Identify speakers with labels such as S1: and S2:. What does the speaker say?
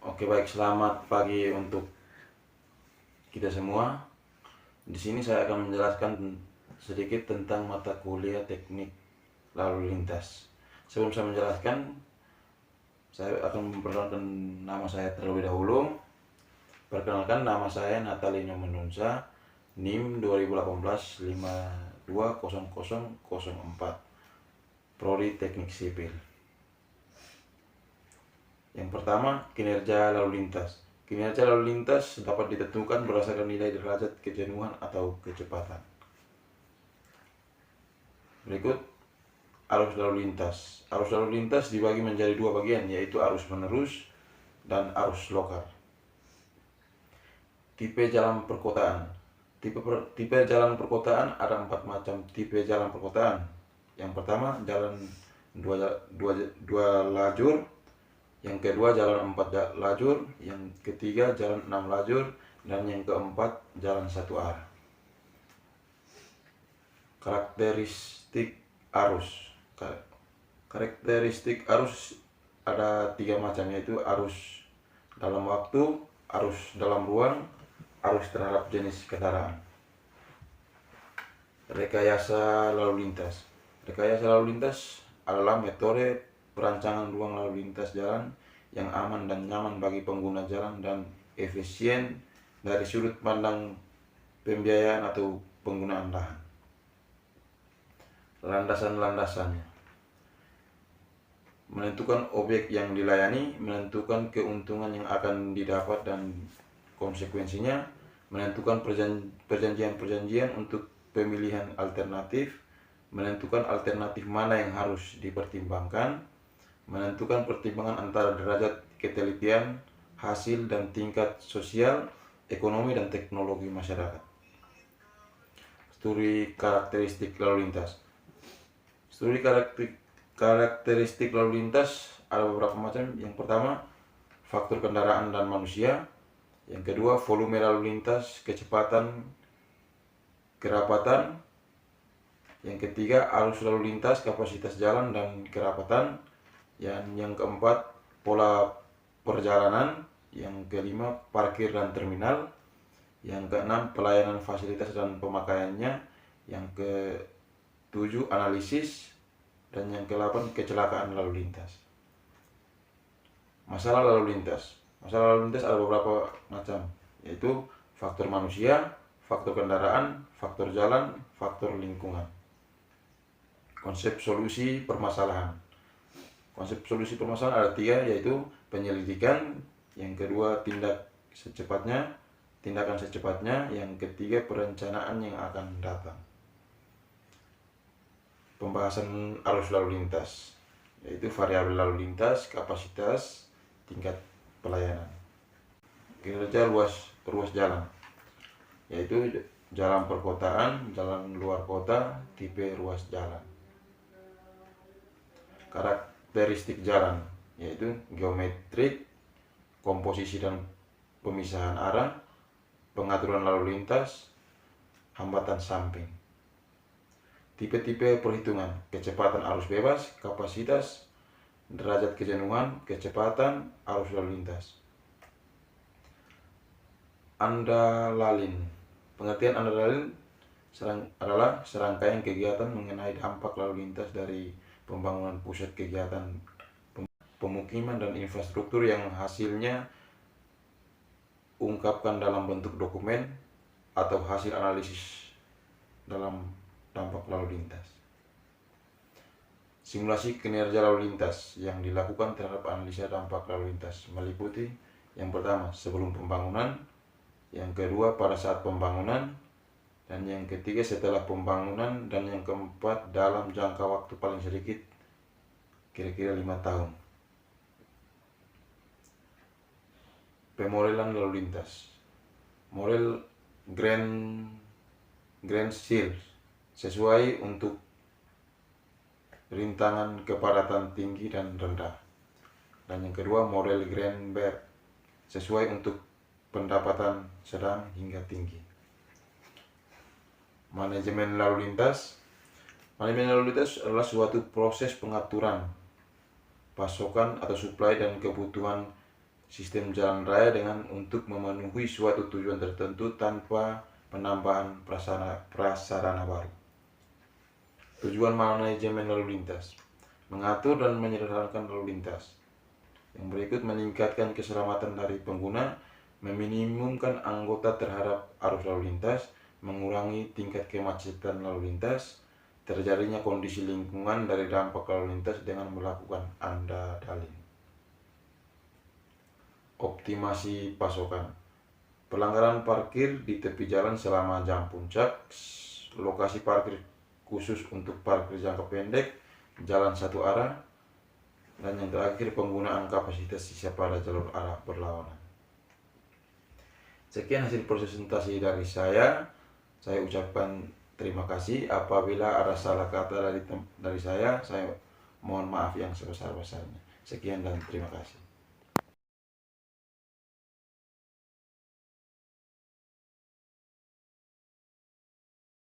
S1: Oke, baik, selamat pagi untuk kita semua. Di sini saya akan menjelaskan sedikit tentang mata kuliah teknik lalu lintas. Sebelum saya menjelaskan, saya akan memperkenalkan nama saya terlebih dahulu. Perkenalkan, nama saya Natalino Menunza, NIM 2018-520004, Prodi Teknik Sipil. Yang pertama, kinerja lalu lintas. Kinerja lalu lintas dapat ditentukan berdasarkan nilai derajat kejenuhan atau kecepatan. Berikut arus lalu lintas. Arus lalu lintas dibagi menjadi dua bagian, yaitu arus menerus dan arus lokal. Tipe jalan perkotaan. Tipe jalan perkotaan ada 4 macam tipe jalan perkotaan. Yang pertama, jalan dua lajur. Yang kedua, jalan 4 lajur. Yang ketiga, jalan 6 lajur. Dan yang keempat, jalan 1 arah. Karakteristik arus. Karakteristik arus ada 3 macam, yaitu arus dalam waktu, arus dalam ruang, arus terhadap jenis kendaraan. Rekayasa lalu lintas. Rekayasa lalu lintas adalah metode perancangan ruang lalu lintas jalan yang aman dan nyaman bagi pengguna jalan dan efisien dari sudut pandang pembiayaan atau penggunaan lahan. Landasan-landasannya: menentukan objek yang dilayani, menentukan keuntungan yang akan didapat dan konsekuensinya, menentukan perjanjian-perjanjian untuk pemilihan alternatif, menentukan alternatif mana yang harus dipertimbangkan, menentukan pertimbangan antara derajat ketelitian, hasil dan tingkat sosial, ekonomi dan teknologi masyarakat. Studi karakteristik lalu lintas. Studi karakteristik lalu lintas ada beberapa macam. Yang pertama, faktor kendaraan dan manusia. Yang kedua, volume lalu lintas, kecepatan, kerapatan. Yang ketiga, arus lalu lintas, kapasitas jalan dan kerapatan. Yang keempat, pola perjalanan. Yang kelima, parkir dan terminal. Yang keenam, pelayanan fasilitas dan pemakaiannya. Yang ketujuh, analisis. Dan yang ke-8, kecelakaan lalu lintas. Masalah lalu lintas. Masalah lalu lintas ada beberapa macam, yaitu faktor manusia, faktor kendaraan, faktor jalan, faktor lingkungan. Konsep solusi permasalahan. Konsep solusi permasalahan ada 3, yaitu penyelidikan, yang kedua tindakan secepatnya, yang ketiga perencanaan yang akan datang. Pembahasan arus lalu lintas, yaitu variabel lalu lintas, kapasitas, tingkat pelayanan. Kinerja ruas jalan, yaitu jalan perkotaan, jalan luar kota, tipe ruas jalan. Karakteristik jalan, yaitu geometrik, komposisi dan pemisahan arah, pengaturan lalu lintas, hambatan samping. Tipe-tipe perhitungan: kecepatan arus bebas, kapasitas, derajat kejenuhan, kecepatan, arus lalu lintas. Andalalin. Pengertian andalalin adalah serangkaian kegiatan mengenai dampak lalu lintas dari pembangunan pusat kegiatan pemukiman dan infrastruktur yang hasilnya ungkapkan dalam bentuk dokumen atau hasil analisis dalam dampak lalu lintas. Simulasi kinerja lalu lintas yang dilakukan terhadap analisa dampak lalu lintas meliputi: yang pertama, sebelum pembangunan, yang kedua, pada saat pembangunan, dan yang ketiga, setelah pembangunan, dan yang keempat, dalam jangka waktu paling sedikit kira-kira 5 tahun. Pemodelan lalu lintas. Model Grand Seal sesuai untuk rintangan kepadatan tinggi dan rendah. Dan yang kedua, model Greenberg sesuai untuk pendapatan sedang hingga tinggi. Manajemen lalu lintas. Manajemen lalu lintas adalah suatu proses pengaturan pasokan atau supply dan kebutuhan sistem jalan raya dengan untuk memenuhi suatu tujuan tertentu tanpa penambahan prasarana baru. Tujuan manajemen lalu lintas: mengatur dan menyederhanakan lalu lintas. Yang berikut meningkatkan keselamatan dari pengguna, meminimumkan anggota terhadap arus lalu lintas, mengurangi tingkat kemacetan lalu lintas, terjadinya kondisi lingkungan dari dampak lalu lintas dengan melakukan andadalin. Optimasi pasokan: pelanggaran parkir di tepi jalan selama jam puncak, lokasi parkir khusus untuk parkir jangka pendek, jalan satu arah, dan yang terakhir penggunaan kapasitas sisa pada jalur arah berlawanan. Sekian hasil presentasi dari saya. Saya ucapkan terima kasih. Apabila ada salah kata dari saya mohon maaf yang sebesar-besarnya. Sekian dan terima kasih.